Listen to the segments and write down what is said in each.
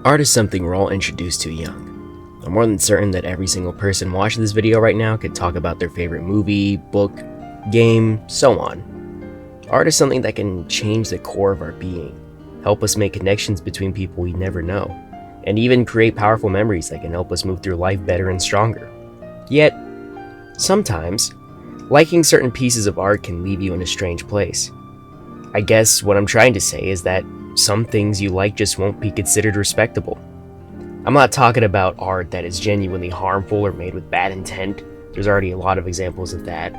Art is something we're all introduced to young. I'm more than certain that every single person watching this video right now could talk about their favorite movie, book, game, so on. Art is something that can change the core of our being, help us make connections between people we never know, and even create powerful memories that can help us move through life better and stronger. Yet, sometimes, liking certain pieces of art can leave you in a strange place. I guess what I'm trying to say is that some things you like just won't be considered respectable. I'm not talking about art that is genuinely harmful or made with bad intent. There's already a lot of examples of that.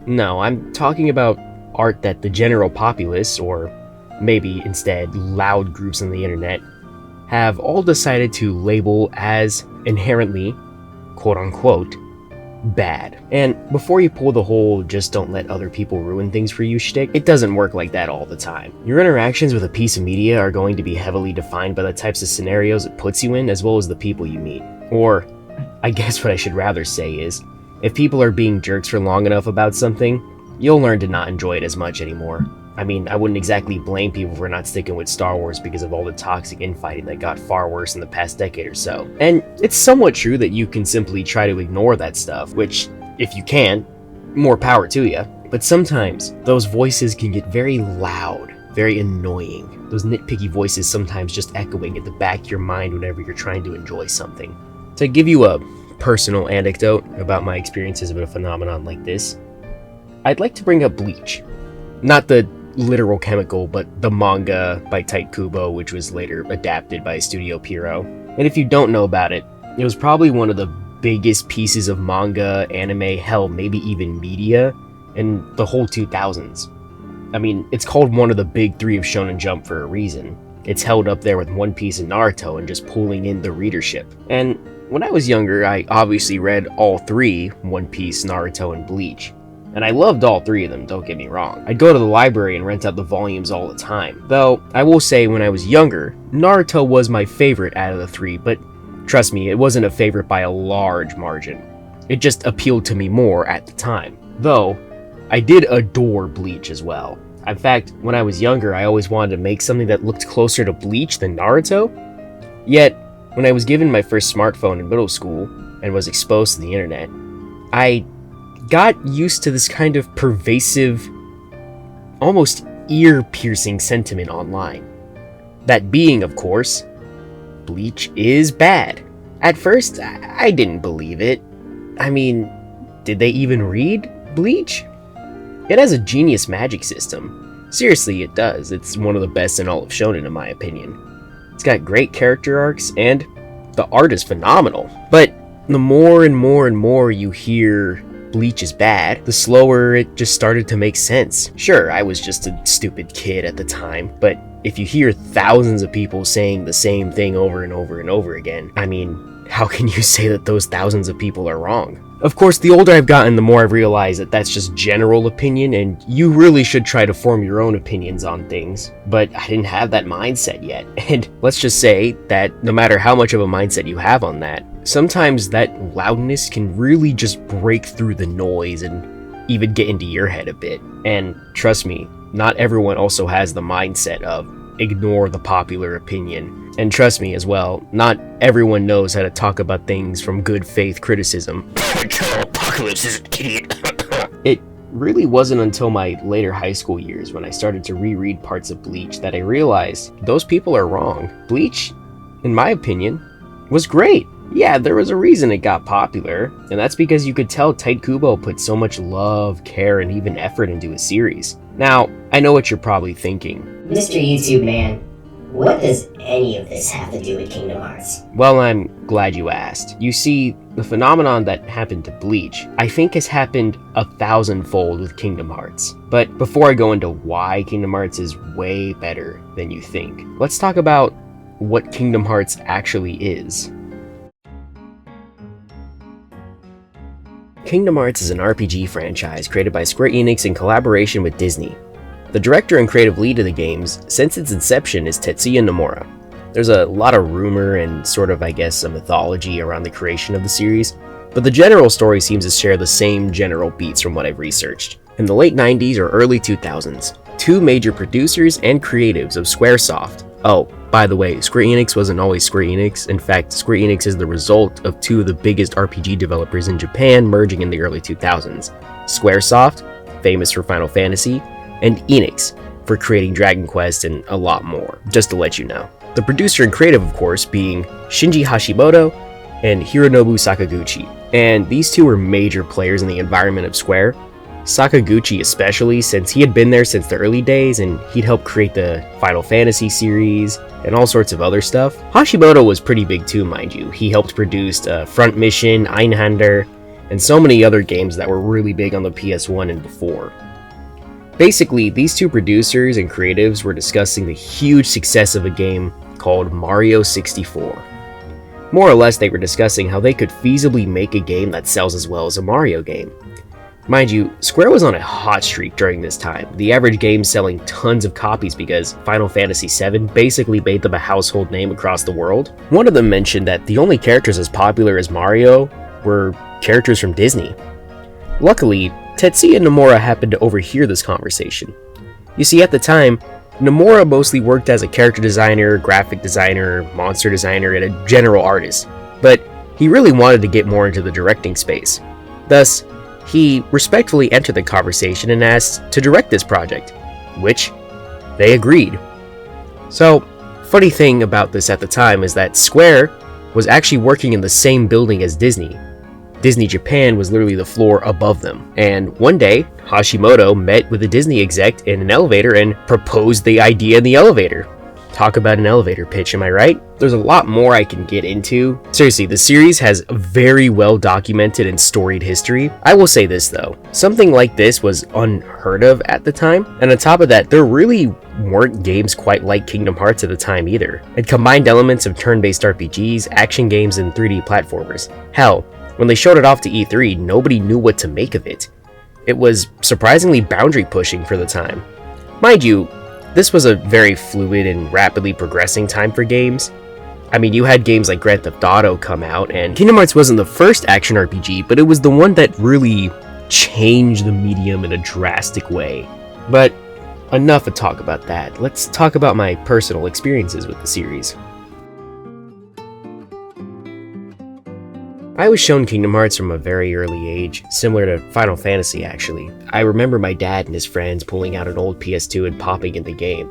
No, I'm talking about art that the general populace, or maybe instead loud groups on the internet, have all decided to label as inherently, quote-unquote, bad. And before you pull the whole just don't let other people ruin things for you shtick, it doesn't work like that all the time. Your interactions with a piece of media are going to be heavily defined by the types of scenarios it puts you in, as well as the people you meet. Or, I guess what I should rather say is, if people are being jerks for long enough about something, you'll learn to not enjoy it as much anymore. I mean, I wouldn't exactly blame people for not sticking with Star Wars because of all the toxic infighting that got far worse in the past decade or so. And it's somewhat true that you can simply try to ignore that stuff, which, if you can, more power to you. But sometimes, those voices can get very loud, very annoying. Those nitpicky voices sometimes just echoing at the back of your mind whenever you're trying to enjoy something. To give you a personal anecdote about my experiences with a phenomenon like this, I'd like to bring up Bleach. Not the literal chemical, but the manga by Tite Kubo, which was later adapted by Studio Pierrot. And if you don't know about it, it was probably one of the biggest pieces of manga, anime, hell, maybe even media in the whole 2000s. I mean, it's called one of the big three of Shonen Jump for a reason. It's held up there with One Piece and Naruto and just pulling in the readership. And when I was younger, I obviously read all three, One Piece, Naruto, and Bleach. And I loved all three of them, don't get me wrong. I'd go to the library and rent out the volumes all the time. Though, I will say when I was younger, Naruto was my favorite out of the three, but trust me, it wasn't a favorite by a large margin. It just appealed to me more at the time. Though, I did adore Bleach as well. In fact, when I was younger, I always wanted to make something that looked closer to Bleach than Naruto. Yet, when I was given my first smartphone in middle school and was exposed to the internet, I got used to this kind of pervasive, almost ear-piercing sentiment online. That being, of course, Bleach is bad. At first, I didn't believe it. I mean, did they even read Bleach? It has a genius magic system. Seriously, it does. It's one of the best in all of Shonen, in my opinion. It's got great character arcs, and the art is phenomenal. But the more and more you hear Bleach is bad, the slower it just started to make sense. Sure, I was just a stupid kid at the time, but if you hear thousands of people saying the same thing over and over and over again, I mean, how can you say that those thousands of people are wrong? Of course, the older I've gotten, the more I've realized that that's just general opinion, and you really should try to form your own opinions on things. But I didn't have that mindset yet, and let's just say that no matter how much of a mindset you have on that, sometimes that loudness can really just break through the noise and even get into your head a bit. And trust me, not everyone also has the mindset of ignore the popular opinion. And trust me as well, not everyone knows how to talk about things from good faith criticism. Apocalypse is an idiot. It really wasn't until my later high school years when I started to reread parts of Bleach that I realized those people are wrong. Bleach, in my opinion, was great. Yeah, there was a reason it got popular, and that's because you could tell Tite Kubo put so much love, care, and even effort into a series. Now, I know what you're probably thinking. Mr. YouTube man, what does any of this have to do with Kingdom Hearts? Well, I'm glad you asked. You see, the phenomenon that happened to Bleach, I think has happened 1,000-fold with Kingdom Hearts. But before I go into why Kingdom Hearts is way better than you think, let's talk about what Kingdom Hearts actually is. Kingdom Hearts is an RPG franchise created by Square Enix in collaboration with Disney. The director and creative lead of the games, since its inception, is Tetsuya Nomura. There's a lot of rumor and sort of, I guess, a mythology around the creation of the series, but the general story seems to share the same general beats from what I've researched. In the late 90s or early 2000s, two major producers and creatives of Squaresoft, oh, By the way, Square Enix wasn't always Square Enix. In fact, Square Enix is the result of two of the biggest RPG developers in Japan merging in the early 2000s. Squaresoft, famous for Final Fantasy, and Enix, for creating Dragon Quest and a lot more, just to let you know. The producer and creative, of course, being Shinji Hashimoto and Hironobu Sakaguchi. And these two were major players in the environment of Square. Sakaguchi especially, since he had been there since the early days and he'd helped create the Final Fantasy series and all sorts of other stuff. Hashimoto was pretty big too, mind you. He helped produce Front Mission, Einhander, and so many other games that were really big on the PS1 and before. Basically, these two producers and creatives were discussing the huge success of a game called Mario 64. More or less, they were discussing how they could feasibly make a game that sells as well as a Mario game. Mind you, Square was on a hot streak during this time, the average game selling tons of copies because Final Fantasy VII basically made them a household name across the world. One of them mentioned that the only characters as popular as Mario were characters from Disney. Luckily, Tetsuya Nomura happened to overhear this conversation. You see, at the time, Nomura mostly worked as a character designer, graphic designer, monster designer, and a general artist, but he really wanted to get more into the directing space. Thus, he respectfully entered the conversation and asked to direct this project, which they agreed. So, funny thing about this at the time is that Square was actually working in the same building as Disney. Disney Japan was literally the floor above them. And one day, Hashimoto met with a Disney exec in an elevator and proposed the idea in the elevator. Talk about an elevator pitch, am I right? There's a lot more I can get into. Seriously, the series has a very well documented and storied history. I will say this though, something like this was unheard of at the time, and on top of that, there really weren't games quite like Kingdom Hearts at the time either. It combined elements of turn-based RPGs, action games, and 3D platformers. Hell, when they showed it off to E3, nobody knew what to make of it. It was surprisingly boundary pushing for the time. Mind you, this was a very fluid and rapidly progressing time for games. I mean, you had games like Grand Theft Auto come out, and Kingdom Hearts wasn't the first action RPG, but it was the one that really changed the medium in a drastic way. But enough of talk about that. Let's talk about my personal experiences with the series. I was shown Kingdom Hearts from a very early age, similar to Final Fantasy actually. I remember my dad and his friends pulling out an old PS2 and popping in the game.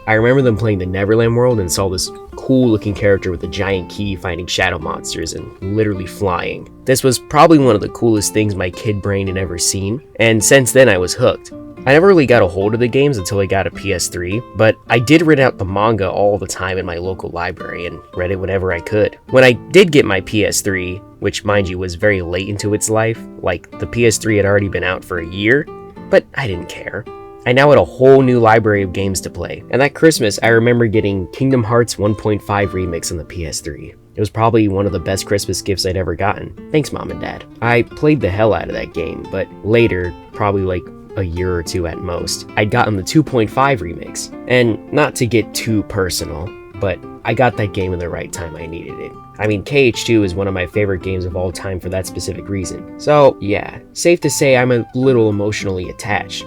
I remember them playing the Neverland world and saw this cool looking character with a giant key fighting shadow monsters and literally flying. This was probably one of the coolest things my kid brain had ever seen, and since then I was hooked. I never really got a hold of the games until I got a PS3, but I did read out the manga all the time in my local library and read it whenever I could. When I did get my PS3, which mind you was very late into its life, like the PS3 had already been out for a year, but I didn't care. I now had a whole new library of games to play, and that Christmas I remember getting Kingdom Hearts 1.5 Remix on the PS3. It was probably one of the best Christmas gifts I'd ever gotten. Thanks, Mom and Dad. I played the hell out of that game, but later, probably like a year or two at most, I'd gotten the 2.5 remix. And not to get too personal, but I got that game in the right time I needed it. I mean, KH2 is one of my favorite games of all time for that specific reason. So yeah, safe to say I'm a little emotionally attached.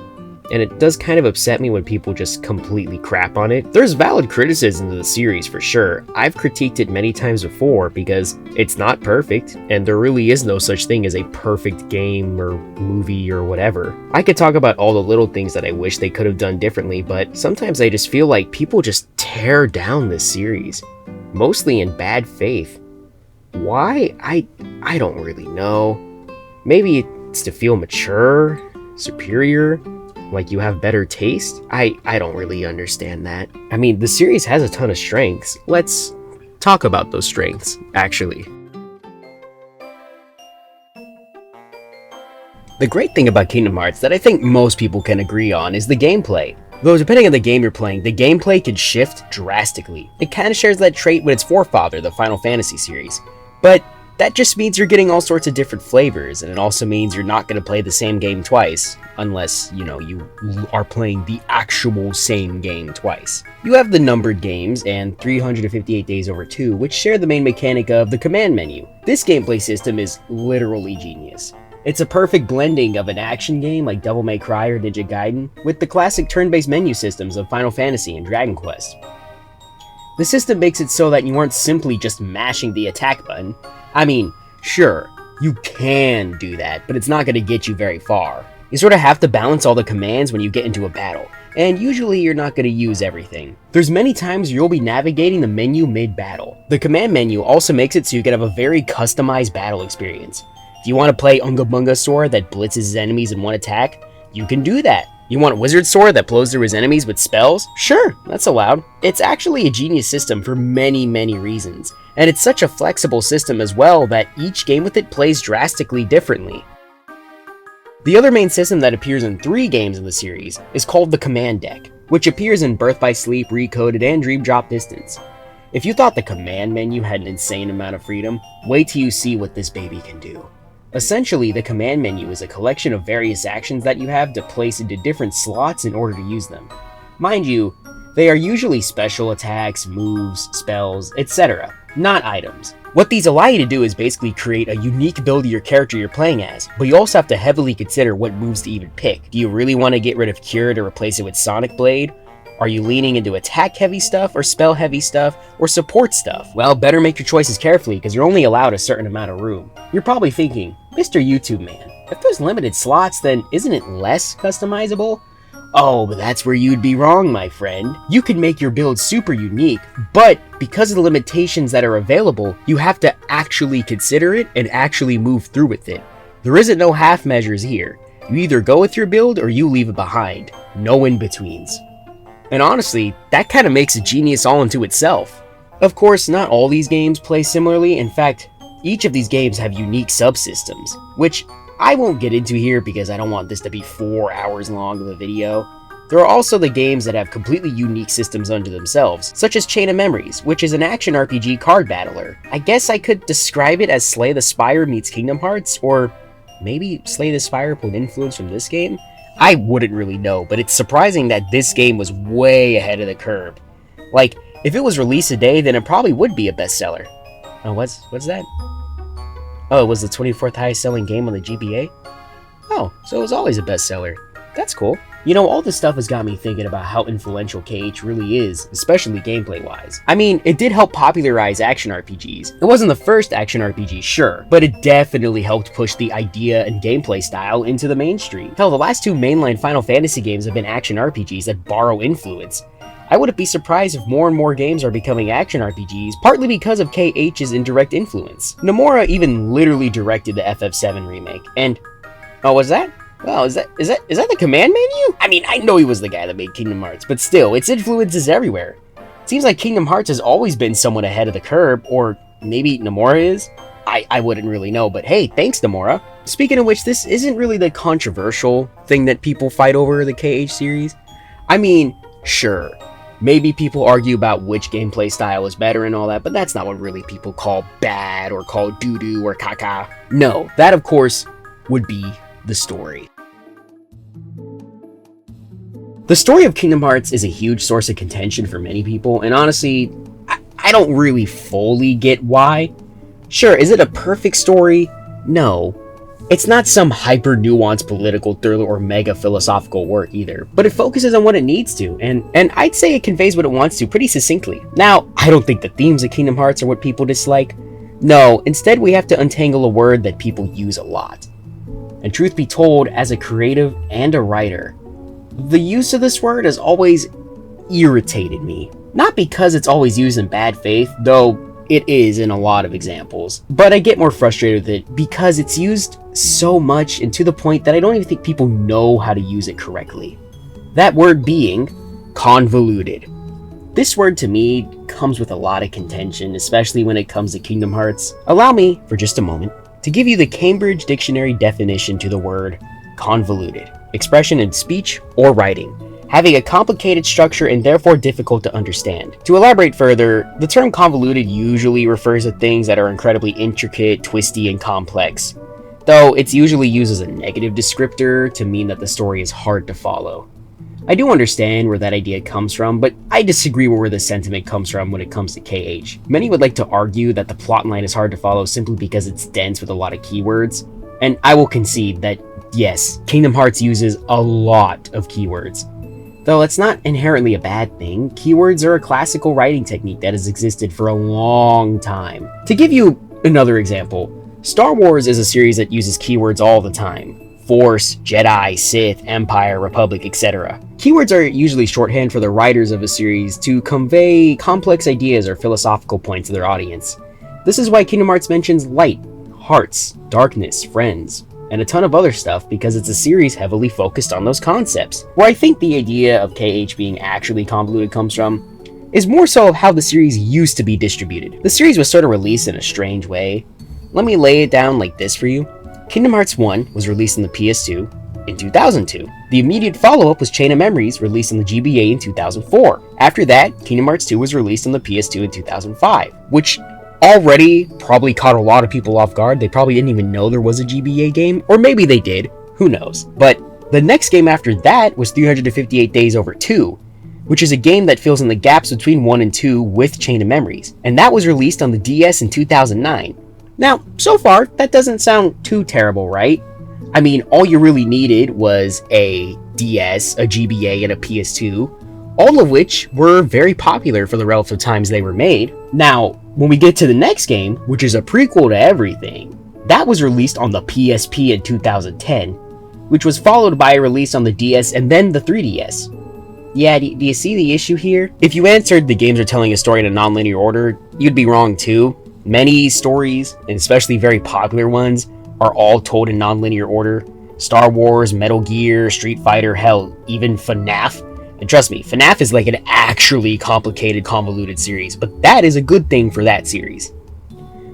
And it does kind of upset me when people just completely crap on it. There's valid criticism of the series for sure. I've critiqued it many times before because it's not perfect, and there really is no such thing as a perfect game or movie or whatever. I could talk about all the little things that I wish they could have done differently, but sometimes I just feel like people just tear down this series, mostly in bad faith. Why? I don't really know. Maybe it's to feel mature, superior, like you have better taste? I don't really understand that. I mean, the series has a ton of strengths. Let's talk about those strengths, actually. The great thing about Kingdom Hearts that I think most people can agree on is the gameplay. Though depending on the game you're playing, the gameplay can shift drastically. It kind of shares that trait with its forefather, the Final Fantasy series. But that just means you're getting all sorts of different flavors, and it also means you're not going to play the same game twice, unless, you know, you are playing the actual same game twice. You have the numbered games and 358 Days Over 2, which share the main mechanic of the command menu. This gameplay system is literally genius. It's a perfect blending of an action game like Devil May Cry or Ninja Gaiden with the classic turn-based menu systems of Final Fantasy and Dragon Quest. The system makes it so that you aren't simply just mashing the attack button. I mean, sure, you can do that, but it's not going to get you very far. You sort of have to balance all the commands when you get into a battle, and usually you're not going to use everything. There's many times you'll be navigating the menu mid-battle. The command menu also makes it so you can have a very customized battle experience. If you want to play Unga Bunga sword that blitzes his enemies in one attack, you can do that. You want a wizard sword that blows through his enemies with spells? Sure, that's allowed. It's actually a genius system for many reasons, and it's such a flexible system as well that each game with it plays drastically differently. The other main system that appears in 3 games in the series is called the Command Deck, which appears in Birth by Sleep, Recoded, and Dream Drop Distance. If you thought the command menu had an insane amount of freedom, wait till you see what this baby can do. Essentially, the command menu is a collection of various actions that you have to place into different slots in order to use them. Mind you, they are usually special attacks, moves, spells, etc., not items. What these allow you to do is basically create a unique build of your character you're playing as, but you also have to heavily consider what moves to even pick. Do you really want to get rid of Cure to replace it with Sonic Blade? Are you leaning into attack-heavy stuff, or spell-heavy stuff, or support stuff? Well, better make your choices carefully, because you're only allowed a certain amount of room. You're probably thinking, Mr. YouTube Man, if there's limited slots, then isn't it less customizable? Oh, but that's where you'd be wrong, my friend. You can make your build super unique, but because of the limitations that are available, you have to actually consider it and actually move through with it. There isn't no half measures here. You either go with your build or you leave it behind. No in-betweens. And honestly, that kind of makes a genius all into itself. Of course, not all these games play similarly. In fact, each of these games have unique subsystems, which I won't get into here because I don't want this to be 4 hours long of a video. There are also the games that have completely unique systems unto themselves, such as Chain of Memories, which is an action RPG card battler. I guess I could describe it as Slay the Spire meets Kingdom Hearts, or maybe Slay the Spire pulled influence from this game? I wouldn't really know, but it's surprising that this game was way ahead of the curve. Like, if it was released today, then it probably would be a bestseller. Oh, what's that? Oh, it was the 24th highest selling game on the GBA? Oh, so it was always a bestseller. That's cool. You know, all this stuff has got me thinking about how influential KH really is, especially gameplay-wise. I mean, it did help popularize action RPGs. It wasn't the first action RPG, sure, but it definitely helped push the idea and gameplay style into the mainstream. Hell, the last 2 mainline Final Fantasy games have been action RPGs that borrow influence. I wouldn't be surprised if more and more games are becoming action RPGs, partly because of KH's indirect influence. Nomura even literally directed the FF7 remake, and... oh, was that? Well, is that the command menu? I mean, I know he was the guy that made Kingdom Hearts, but still, its influence is everywhere. It seems like Kingdom Hearts has always been somewhat ahead of the curve, or maybe Nomura is? I wouldn't really know, but hey, thanks Nomura. Speaking of which, this isn't really the controversial thing that people fight over the KH series. I mean, sure, maybe people argue about which gameplay style is better and all that, but that's not what really people call bad or call doo-doo or caca. No, that of course would be the story. The story of Kingdom Hearts is a huge source of contention for many people, and honestly, I don't really fully get why. Sure, is it a perfect story? No. It's not some hyper-nuanced political thriller or mega philosophical work either, but it focuses on what it needs to, and I'd say it conveys what it wants to pretty succinctly. Now, I don't think the themes of Kingdom Hearts are what people dislike. No, instead we have to untangle a word that people use a lot. And truth be told, as a creative and a writer, the use of this word has always irritated me. Not because it's always used in bad faith, though it is in a lot of examples, but I get more frustrated with it because it's used so much and to the point that I don't even think people know how to use it correctly. That word being convoluted. This word to me comes with a lot of contention, especially when it comes to Kingdom Hearts. Allow me, for just a moment, to give you the Cambridge Dictionary definition to the word convoluted. Expression in speech or writing, having a complicated structure and therefore difficult to understand. To elaborate further, the term convoluted usually refers to things that are incredibly intricate, twisty, and complex, though it's usually used as a negative descriptor to mean that the story is hard to follow. I do understand where that idea comes from, but I disagree with where the sentiment comes from when it comes to KH. Many would like to argue that the plotline is hard to follow simply because it's dense with a lot of keywords, and I will concede that yes, Kingdom Hearts uses a lot of keywords. Though it's not inherently a bad thing, keywords are a classical writing technique that has existed for a long time. To give you another example, Star Wars is a series that uses keywords all the time. Force, Jedi, Sith, Empire, Republic, etc. Keywords are usually shorthand for the writers of a series to convey complex ideas or philosophical points to their audience. This is why Kingdom Hearts mentions light, hearts, darkness, friends, and a ton of other stuff, because it's a series heavily focused on those concepts. Where I think the idea of KH being actually convoluted comes from is more so of how the series used to be distributed. The series was sort of released in a strange way. Let me lay it down like this for you. Kingdom Hearts 1 was released on the PS2 in 2002. The immediate follow-up was Chain of Memories, released on the GBA in 2004. After that, Kingdom Hearts 2 was released on the PS2 in 2005, which already probably caught a lot of people off guard. They probably didn't even know there was a GBA game, or maybe they did, who knows. But the next game after that was 358 Days Over 2, which is a game that fills in the gaps between 1 and 2 with Chain of Memories, and that was released on the DS in 2009. Now, so far, that doesn't sound too terrible, right? I mean, all you really needed was a DS, a GBA, and a PS2, all of which were very popular for the relative times they were made. Now, when we get to the next game, which is a prequel to everything, that was released on the PSP in 2010, which was followed by a release on the DS and then the 3DS. Yeah, do you see the issue here? If you answered the games are telling a story in a non-linear order, you'd be wrong too. Many stories, and especially very popular ones, are all told in non-linear order. Star Wars, Metal Gear, Street Fighter, hell, even FNAF. And trust me, FNAF is like an actually complicated, convoluted series, but that is a good thing for that series.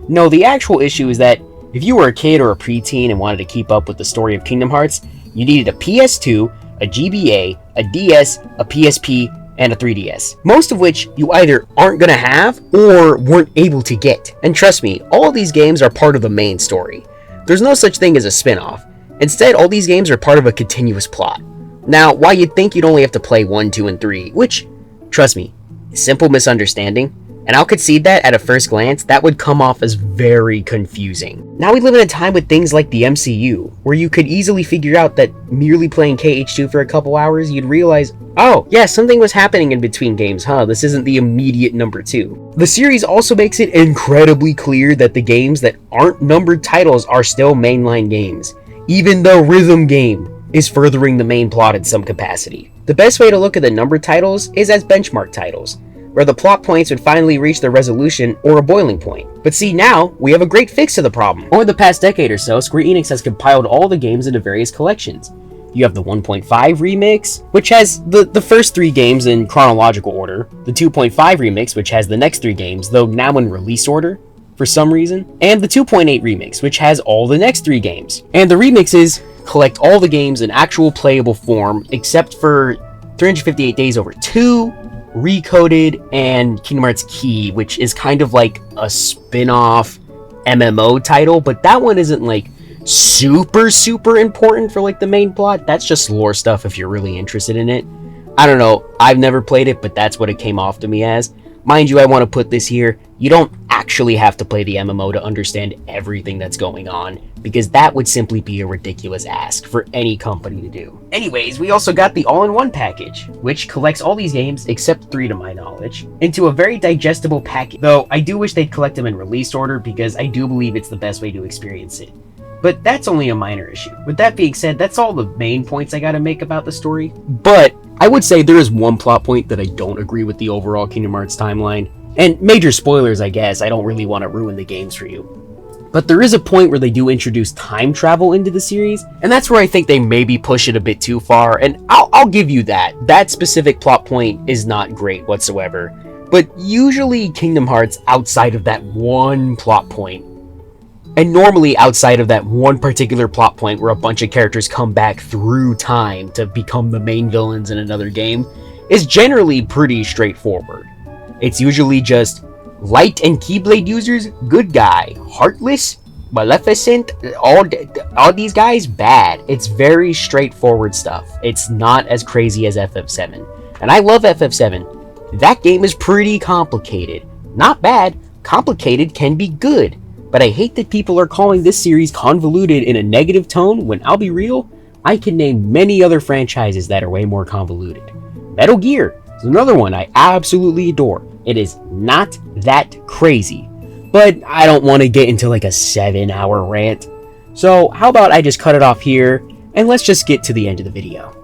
No, the actual issue is that if you were a kid or a preteen and wanted to keep up with the story of Kingdom Hearts, you needed a PS2, a GBA, a DS, a PSP, and a 3DS. Most of which you either aren't gonna have or weren't able to get. And trust me, all of these games are part of the main story. There's no such thing as a spin-off. Instead, all these games are part of a continuous plot. Now, while you'd think you'd only have to play 1, 2, and 3, which, trust me, is simple misunderstanding, and I'll concede that at a first glance, that would come off as very confusing. Now we live in a time with things like the MCU, where you could easily figure out that merely playing KH2 for a couple hours, you'd realize, oh, yeah, something was happening in between games, huh? This isn't the immediate number 2. The series also makes it incredibly clear that the games that aren't numbered titles are still mainline games. Even the rhythm game is furthering the main plot in some capacity. The best way to look at the numbered titles is as benchmark titles, where the plot points would finally reach their resolution or a boiling point. But see, now, we have a great fix to the problem. Over the past decade or so, SquareEnix has compiled all the games into various collections. You have the 1.5 remix, which has the first 3 games in chronological order, the 2.5 remix, which has the next 3 games, though now in release order, for some reason, and the 2.8 remix, which has all the next 3 games. And the remixes collect all the games in actual playable form, except for 358 Days Over 2, Recoded, and Kingdom Hearts Key, which is kind of like a spin-off MMO title, but that one isn't like super important for like the main plot. That's just lore stuff if you're really interested in it. I don't know, I've never played it, but that's what it came off to me as. Mind you, I want to put this here, you don't actually have to play the MMO to understand everything that's going on, because that would simply be a ridiculous ask for any company to do. Anyways, we also got the all-in-one package, which collects all these games, except 3 to my knowledge, into a very digestible package, though I do wish they'd collect them in release order, because I do believe it's the best way to experience it. But that's only a minor issue. With that being said, that's all the main points I gotta make about the story. But I would say there is one plot point that I don't agree with the overall Kingdom Hearts timeline. And major spoilers, I guess, I don't really want to ruin the games for you. But there is a point where they do introduce time travel into the series, and that's where I think they maybe push it a bit too far, and I'll give you that. That specific plot point is not great whatsoever. But usually Kingdom Hearts, outside of that one plot point, and normally outside of that one particular plot point where a bunch of characters come back through time to become the main villains in another game, is generally pretty straightforward. It's usually just light and keyblade users, good guy. Heartless, Maleficent, all these guys, bad. It's very straightforward stuff. It's not as crazy as FF7. And I love FF7. That game is pretty complicated. Not bad, complicated can be good. But I hate that people are calling this series convoluted in a negative tone when, I'll be real, I can name many other franchises that are way more convoluted. Metal Gear is another one I absolutely adore. It is not that crazy, but I don't want to get into like a 7-hour rant. So how about I just cut it off here and let's just get to the end of the video.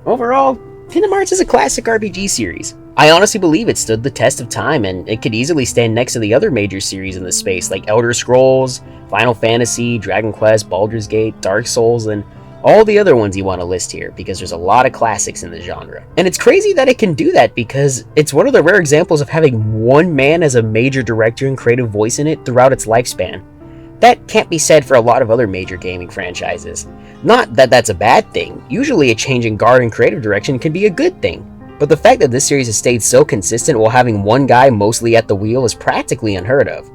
Overall, Kingdom Hearts is a classic RPG series. I honestly believe it stood the test of time, and it could easily stand next to the other major series in this space like Elder Scrolls, Final Fantasy, Dragon Quest, Baldur's Gate, Dark Souls, and all the other ones you want to list here, because there's a lot of classics in the genre. And it's crazy that it can do that, because it's one of the rare examples of having one man as a major director and creative voice in it throughout its lifespan. That can't be said for a lot of other major gaming franchises. Not that that's a bad thing. Usually a change in guard and creative direction can be a good thing. But the fact that this series has stayed so consistent while having one guy mostly at the wheel is practically unheard of.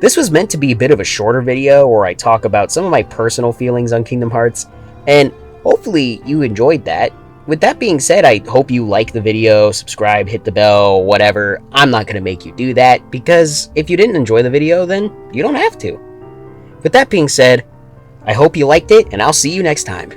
This was meant to be a bit of a shorter video where I talk about some of my personal feelings on Kingdom Hearts, and hopefully you enjoyed that. With that being said, I hope you like the video, subscribe, hit the bell, whatever. I'm not going to make you do that, because if you didn't enjoy the video, then you don't have to. With that being said, I hope you liked it, and I'll see you next time.